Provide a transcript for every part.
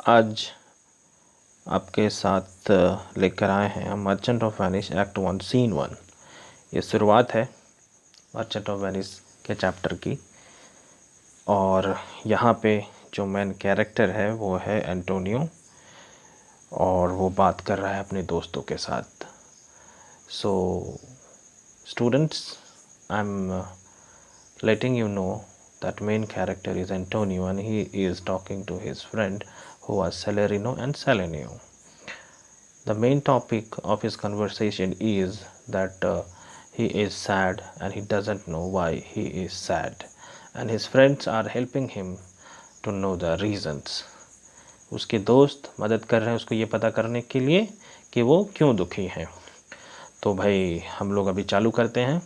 आज आपके साथ लेकर आए हैं हम Merchant of Venice act 1 scene 1। ये शुरुआत है मर्चेंट ऑफ वेनिस के चैप्टर की, और यहाँ पे जो मेन कैरेक्टर है वो है एंटोनियो, और वो बात कर रहा है अपने दोस्तों के साथ। So students, I am letting you know that main character is Antonio, and he is talking to his friend who was Salerino and Salenio. The main topic of his conversation is that he is sad and he doesn't know why he is sad, and his friends are helping him to know the reasons. उसके दोस्त मदद कर रहे हैं उसको ये पता करने के लिए कि वो क्यों दुखी हैं। तो भाई हम लोग अभी चालू करते हैं।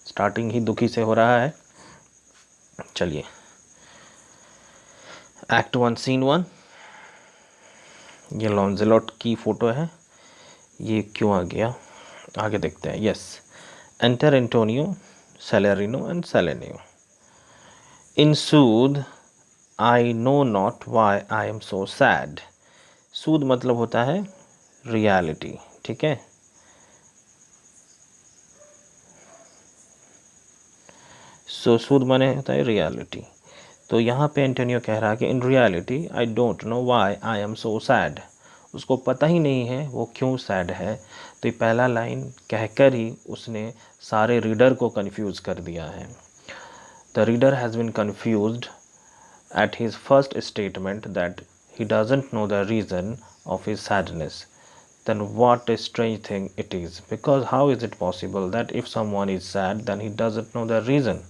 स्टार्टिंग ही दुखी से हो रहा है। चलिए, एक्ट 1 सीन 1। ये लॉन्जेलॉट की फ़ोटो है। ये क्यों आ गया, आगे देखते हैं। Yes, enter Antonio, Salarino and Salanio. In sooth I know not why I am so sad. Sooth मतलब होता है रियलिटी, ठीक है। सो सूद माने होता है रियलिटी। तो यहाँ पे एंटोनियो कह रहा है कि in reality I don't know why I am so sad. उसको पता ही नहीं है वो क्यों सैड है। तो ये पहला लाइन कहकर ही उसने सारे रीडर को कंफ्यूज कर दिया है। The reader has been confused at his first statement that he doesn't know the reason of his sadness. Then what a strange thing it is, because how is it possible that if someone is sad then he doesn't know the reason?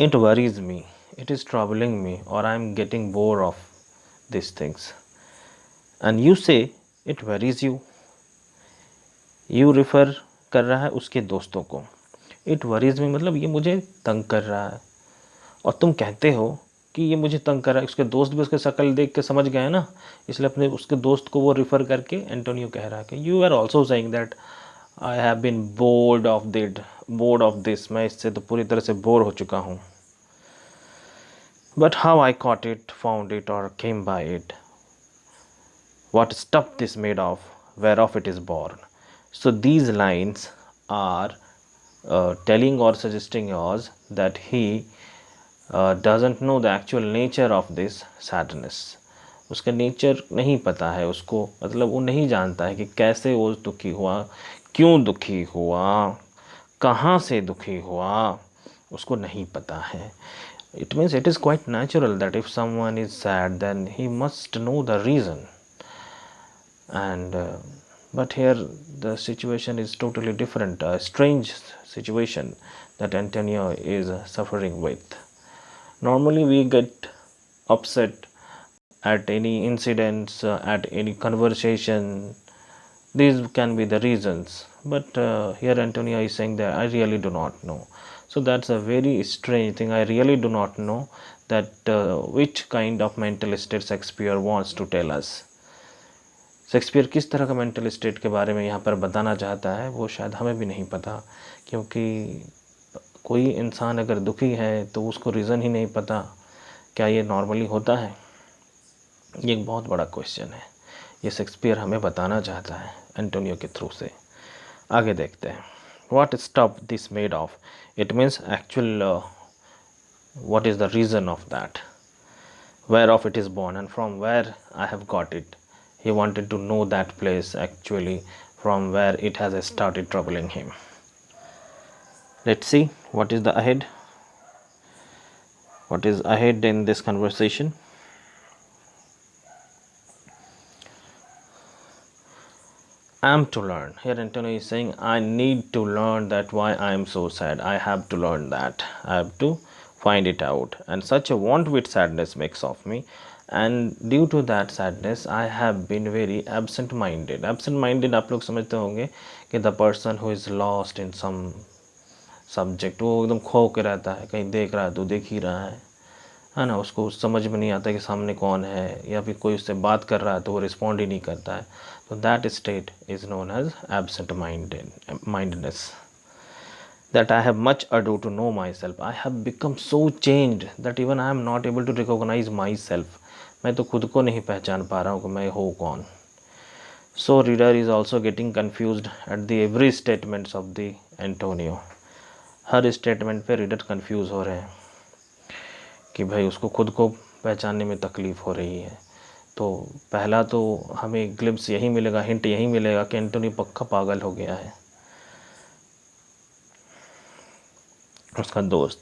It worries me, it is troubling me, or I am getting bored of these things. And you say it worries you. You refer कर रहा है उसके दोस्तों को। It worries me मतलब ये मुझे तंग कर रहा है, और तुम कहते हो कि ये मुझे तंग कर रहा है। उसके दोस्त भी उसके शक्ल देख के समझ गए ना, इसलिए अपने उसके दोस्त को वो रिफ़र करके एंटोनियो कह रहा है कि you are also saying that I have been bored of this. मैं इससे तो पूरी तरह से बोर हो चुका हूँ। But how I caught it, found it और came by it, what stuff this made of, whereof it is born. So these lines are telling or suggesting us that he doesn't know the actual nature of this sadness. उसका nature नहीं पता है उसको, मतलब वो नहीं जानता है कि कैसे वो दुखी हुआ, क्यों दुखी हुआ, कहाँ से दुखी हुआ, उसको नहीं पता है। It means it is quite natural that if someone is sad then he must know the reason. And but here the situation is totally different, a strange situation that Antonio is suffering with. Normally we get upset at any incidents, at any conversation. These can be the reasons, but here Antonio is saying that I really do not know. So that's a very strange thing. I really do not know that which kind of mental state Shakespeare wants to tell us. Shakespeare किस तरह का mental state के बारे में यहाँ पर बताना चाहता है वो शायद हमें भी नहीं पता, क्योंकि कोई इंसान अगर दुखी है तो उसको रीज़न ही नहीं पता। क्या ये नॉर्मली होता है? ये एक बहुत बड़ा क्वेश्चन है। ये शेक्सपियर हमें बताना चाहता है एंटोनियो के थ्रू से। आगे देखते हैं। What stuff this made of, it means actual what is the reason of that, where of it is born and from where I have got it. He wanted to know that place actually from where it has started troubling him. Let's see what is the ahead. What is ahead in this conversation? I am to learn. Here Antonio is saying I need to learn that why I am so sad. I have to learn that. I have to find it out. And such a want with sadness makes of me. And due to that sadness I have been very absent minded. Absent minded आप लोग समझते होंगे कि the person who is lost in some subject, वो एकदम खो के रहता है, कहीं देख रहा है तो देख ही रहा है ना। उसको समझ में नहीं आता कि सामने कौन है, या फिर कोई उससे बात कर रहा है तो वो रिस्पॉन्ड ही नहीं करता है। तो that state is known as absent mindedness. that I have much ado to know myself. I have become so changed that even I am not able to recognize myself. मैं तो खुद को नहीं पहचान पा रहा हूँ कि मैं हूँ कौन. So reader is also getting confused at the every statements of the Antonio. Her statement पे रीडर कंफ्यूज हो रहे हैं कि भाई उसको खुद को पहचानने में तकलीफ़ हो रही है. तो पहला तो हमें ग्लिम्स यही मिलेगा, हिंट यही मिलेगा कि एंटोनी पक्का पागल हो गया है. उसका दोस्त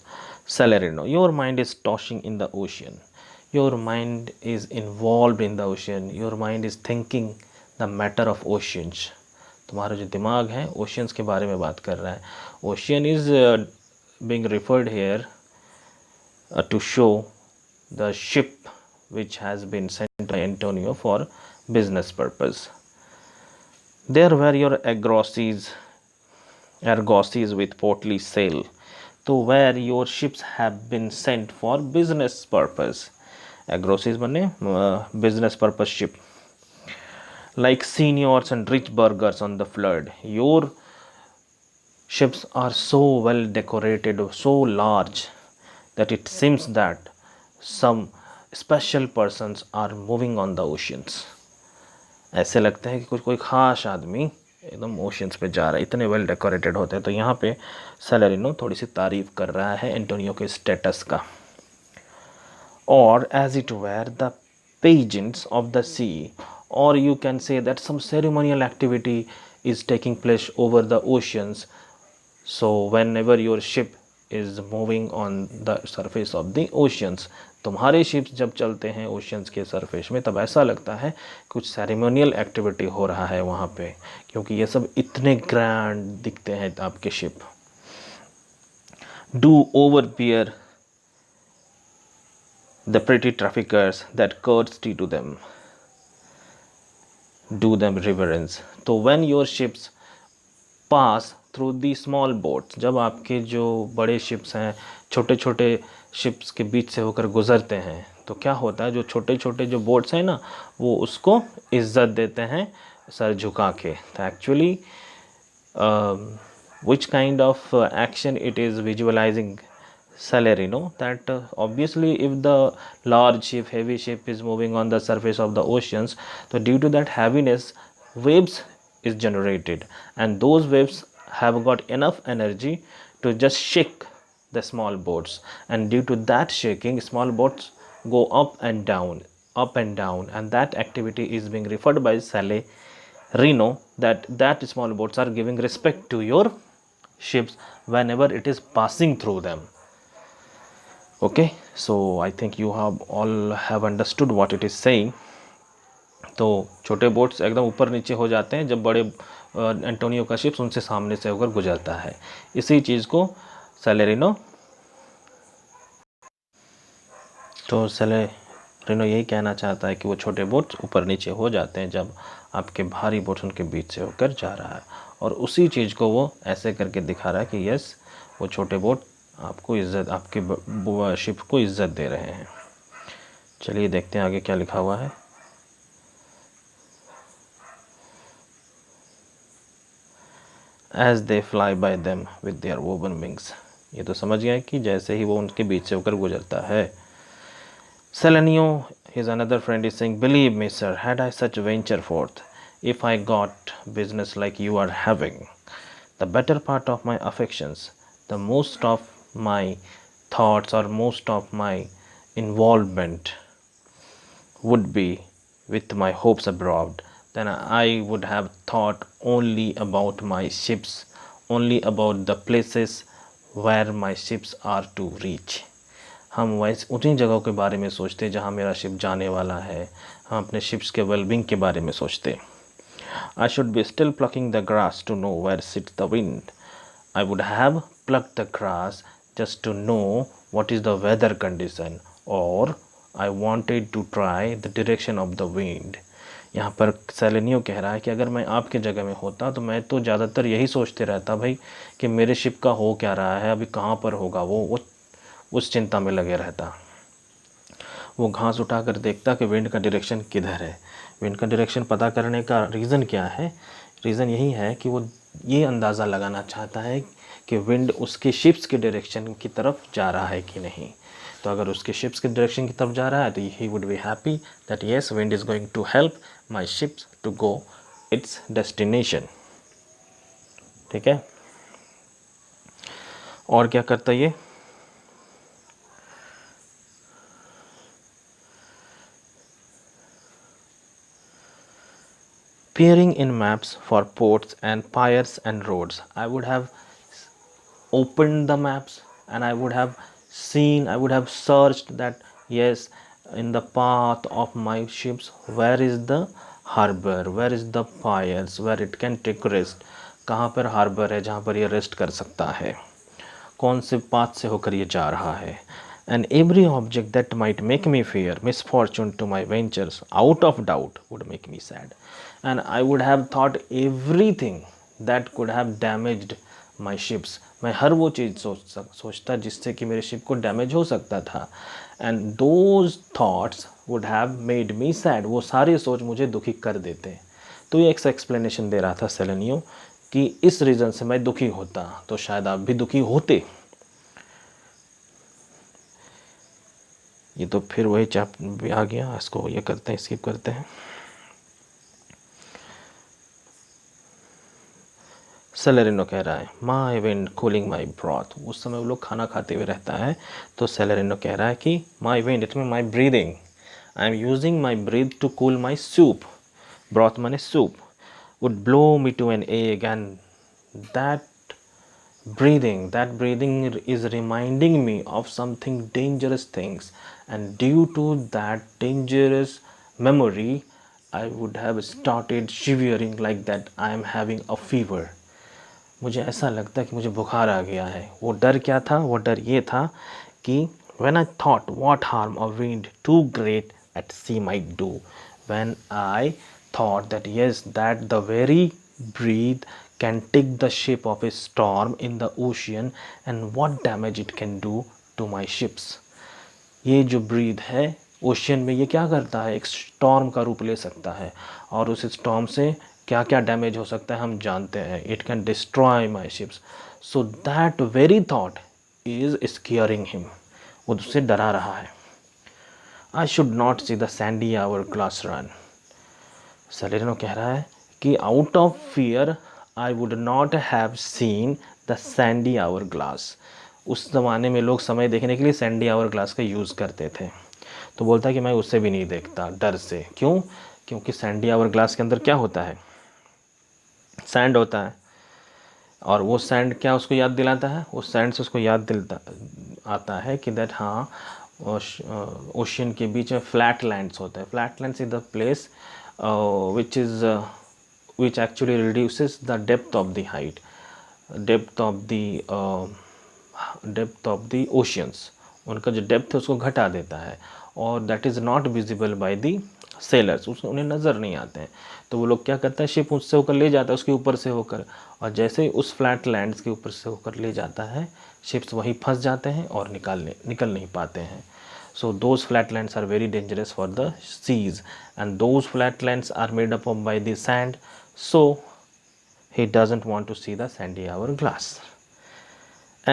Salarino, your mind is tossing in the ocean, your mind is involve in the ocean, your mind is thinking the matter of oceans. तुम्हारा जो दिमाग है ओशियंस के बारे में बात कर रहा है. Ocean is being referred here to show the ship which has been sent by Antonio for business purpose. There were your argosies with portly sail, तो where your ships have been sent for business purpose. Argosies बने business purpose ship. Like seniors and rich burghers on the flood, your ships are so well decorated, so large, that it seems that some special persons are moving on the oceans. ऐसे लगता है कि कुछ कोई ख़ास आदमी एकदम oceans पे जा रहा है, इतने वेल डेकोरेटेड होते हैं. तो यहाँ पे सेलेरिनो थोड़ी सी तारीफ़ कर रहा है एंटोनियो के स्टेटस का. और as it were the pageants of the sea, और you can say that some ceremonial activity is taking place over the oceans. So whenever your ship is moving on the surface of the oceans, तुम्हारे ships जब चलते हैं oceans के surface में तब ऐसा लगता है कुछ सेरेमोनियल एक्टिविटी हो रहा है वहाँ पे, क्योंकि ये सब इतने ग्रैंड दिखते हैं आपके ship. Do overpeer the pretty traffickers that curtsy to them, do them reverence. तो when your ships pass through the small boats, जब आपके जो बड़े शिप्स हैं छोटे छोटे शिप्स के बीच से होकर गुज़रते हैं तो क्या होता है, जो छोटे छोटे जो बोट्स हैं ना वो उसको इज़्ज़त देते हैं सर झुका के. तो actually which kind of action it is visualising Salerino, that obviously if the large ship, heavy ship is moving on the surface of the oceans, so due to that heaviness waves is generated, and those waves have got enough energy to just shake the small boats, and due to that shaking small boats go up and down, up and down, and that activity is being referred by Salerino, that small boats are giving respect to your ships whenever it is passing through them. Okay, so I think you have all have understood what it is saying. तो छोटे boats एकदम ऊपर नीचे हो जाते हैं जब बड़े एंटोनियो का शिप्स उनसे सामने से होकर गुजरता है. इसी चीज़ को सेलेरिनो यही कहना चाहता है कि वो छोटे बोट्स ऊपर नीचे हो जाते हैं जब आपके भारी बोट्स उनके बीच से होकर जा रहा है. और उसी चीज़ को वो ऐसे करके दिखा रहा है कि यस वो छोटे बोट आपको इज़्ज़त, आपके शिप को इज़्ज़त दे रहे हैं. चलिए देखते हैं आगे क्या लिखा हुआ है. As they fly by them with their woven wings, ये तो समझ गया कि जैसे ही वो उनके बीच से होकर गुजरता है. Selenio, his another friend, is saying, believe me sir, had I such venture forth, if I got business like you are having, the better part of my affections, the most of my thoughts or most of my involvement would be with my hopes abroad, then I would have thought only about my ships, only about the places where my ships are to reach. हम वैसे उन्हीं जगहों के बारे में सोचते जहाँ मेरा शिप जाने वाला है. हम अपने शिप्स के वेलबींग के बारे में सोचते. I should be still plucking the grass to know where sits the wind. I would have plucked the grass just to know what is the weather condition, or I wanted to try the direction of the wind. यहाँ पर सेलेनियो कह रहा है कि अगर मैं आपके जगह में होता तो मैं तो ज़्यादातर यही सोचते रहता भाई कि मेरे शिप का हो क्या रहा है, अभी कहाँ पर होगा. वो उस चिंता में लगे रहता. वो घास उठाकर देखता कि विंड का डायरेक्शन किधर है. विंड का डायरेक्शन पता करने का रीज़न क्या है? रीज़न यही है कि वो ये अंदाज़ा लगाना चाहता है कि विंड उसके शिप्स के डायरेक्शन की तरफ जा रहा है कि नहीं। तो अगर उसके शिप्स के डायरेक्शन की तरफ जा रहा है तो he would be happy that yes wind is going to help my ships to go its destination. ठीक है, और क्या करता है ये, peering in maps for ports and piers and roads. I would have opened the maps and I would have seen, I would have searched that yes, in the path of my ships, where is the harbor, where is the piers, where it can take rest, कहाँ पर harbour है जहाँ पर ये rest कर सकता है, कौन से पाथ से होकर ये जा रहा है। And every object that might make me fear misfortune to my ventures out of doubt would make me sad. And I would have thought everything that could have damaged my ships. मैं हर वो चीज़ सोचता जिससे कि मेरे ship को damage हो सकता था। And those thoughts would have made me sad, वो सारे सोच मुझे दुखी कर देते। तो ये एक एक्सप्लेनेशन दे रहा था सेलेनियो कि इस रीज़न से मैं दुखी होता, तो शायद आप भी दुखी होते। ये तो फिर वही चैप्टर आ गया, इसको ये करते हैं, स्किप करते हैं। सेलेरिनो कह रहा है माई विंड कूलिंग माई ब्रॉथ, उस समय वो लोग खाना खाते हुए रहता है। तो सेलेरिनो कह रहा है कि my wind it mean my breathing, I am using my breath to cool my soup, broth माने soup, would blow me to an egg and that breathing is reminding me of something dangerous things, and due to that dangerous memory I would have started shivering like that I am having a fever। मुझे ऐसा लगता है कि मुझे बुखार आ गया है। वो डर क्या था, वो डर ये था कि when I thought what harm a wind too great at sea might do, when I thought that yes that the very breeze can take the shape of a storm in the ocean and what damage it can do to my ships। ये जो breathe है ocean में ये क्या करता है, एक storm का रूप ले सकता है और उस स्टॉर्म से क्या क्या डैमेज हो सकता है हम जानते हैं। It can destroy my ships, so that very thought is scaring him, वो उससे डरा रहा है। I should not see the sandy hour glass run, Salarino कह रहा है कि out of fear I would not have seen the sandy hour glass. उस ज़माने में लोग समय देखने के लिए सैंडी आवर ग्लास का यूज़ करते थे। तो बोलता है कि मैं उससे भी नहीं देखता डर से। क्यों? क्योंकि सैंडी आवर ग्लास के अंदर क्या होता है, सैंड होता है, और वो सैंड क्या उसको याद दिलाता है, उस सैंड से उसको याद दिलता आता है कि दैट हाँ ओशियन के बीच में फ्लैट लैंड्स होते हैं। Flat lands is the place which actually reduces the depth of the height, depth of the oceans, उनका जो डेप्थ है उसको घटा देता है और that is not visible by the sellers, उसको उन्हें नज़र नहीं आते हैं। तो वो लोग क्या करता है, शिप उससे होकर ले जाता है, उसके ऊपर से होकर, और जैसे ही उस फ्लैट लैंड्स के ऊपर से होकर ले जाता है शिप्स वहीं फंस जाते हैं और निकल नहीं पाते हैं। So those flatlands are very dangerous for the seas, and those flatlands are made up of by the sand, so he doesn't want to see the sandy hourglass.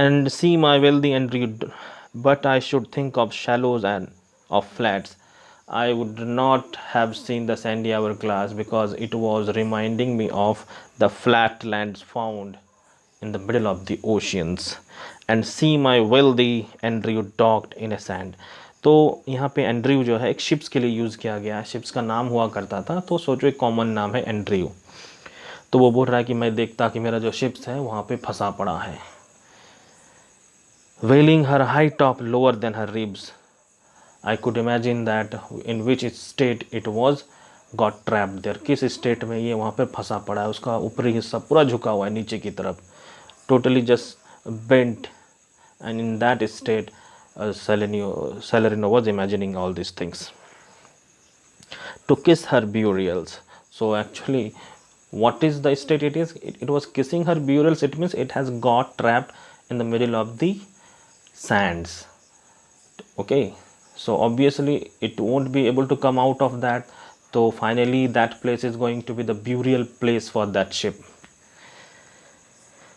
And see my wealthy and read, but I should think of shallows and of flats. I would not have seen the sandy hourglass because it was reminding me of the flatlands found in the middle of the oceans। And see my wealthy Andrew docked in a sand। तो यहाँ पे Andrew जो है एक ships के लिए use किया गया है, शिप्स का नाम हुआ करता था, तो सोचो एक कॉमन नाम है एंड्रयू। तो वो बोल रहा है कि मैं देखता कि मेरा जो शिप्स है वहाँ पे फंसा पड़ा है। Vailing her high top lower than her ribs, I could imagine that in which state it was got trapped there, किस स्टेट में ये वहाँ पे फंसा पड़ा है, उसका ऊपरी हिस्सा पूरा झुका हुआ है नीचे की तरफ, totally just bent, and in that state Salerino was imagining all these things to kiss her burials। So actually what is the state it is, it was kissing her burials, it means it has got trapped in the middle of the sands। okay, so obviously it won't be able to come out of that, so finally that place is going to be the burial place for that ship।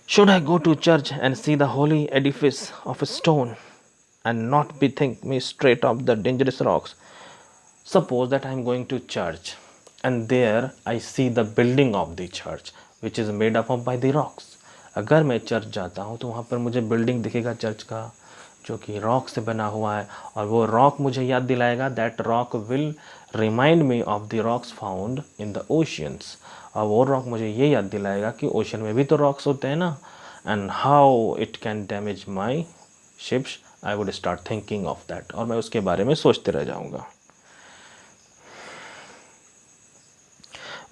Should I go to church and see the holy edifice of a stone and not bethink me straight of the dangerous rocks? Suppose that I am going to church and there I see the building of the church which is made up of by the rocks. अगर मैं church जाता हूँ तो वहाँ पर मुझे building दिखेगा church का जो कि रॉक से बना हुआ है, और वो रॉक मुझे याद दिलाएगा, that rock will remind me of the rocks found in the oceans, और वो रॉक मुझे ये याद दिलाएगा कि ओशन में भी तो रॉक्स होते हैं ना, and how it can damage my ships. I would start thinking of that, और मैं उसके बारे में सोचते रह जाऊँगा।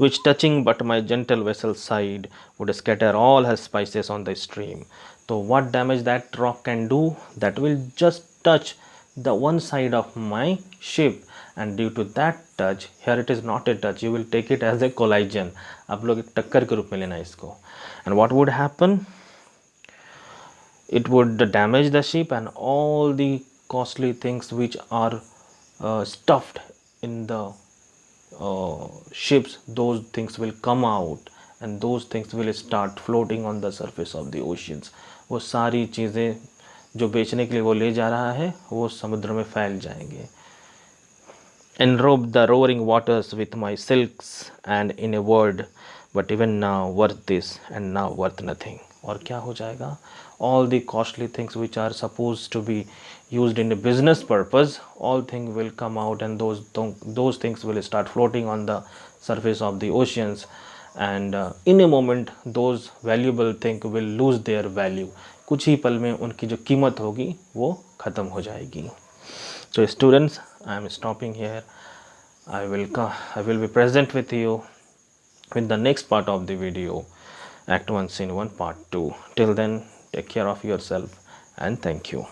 Which touching but my gentle vessel side would scatter all her spices on the stream. So what damage that rock can do? That will just touch the one side of my ship, and due to that touch, here it is not a touch, you will take it as a collision. आप लोग एक टक्कर के रूप में लेना इसको, and what would happen? It would damage the ship and all the costly things which are stuffed in the ships, those things will come out and those things will start floating on the surface of the oceans. वो सारी चीज़ें जो बेचने के लिए वो ले जा रहा है वो समुद्र में फैल जाएंगे। Enrobe the roaring waters with my silks, and in a word, but even now worth this and now worth nothing. और क्या हो जाएगा? All the costly things which are supposed to be used in a business purpose, all things will come out, and those things will start floating on the surface of the oceans, and in a moment those valuable things will lose their value. कुछ ही पल में उनकी जो कीमत होगी वो ख़त्म हो जाएगी। So students, I am stopping here. I will be present with you with the next part of the video, Act 1 Scene 1 Part 2. Till then, take care of yourself and thank you.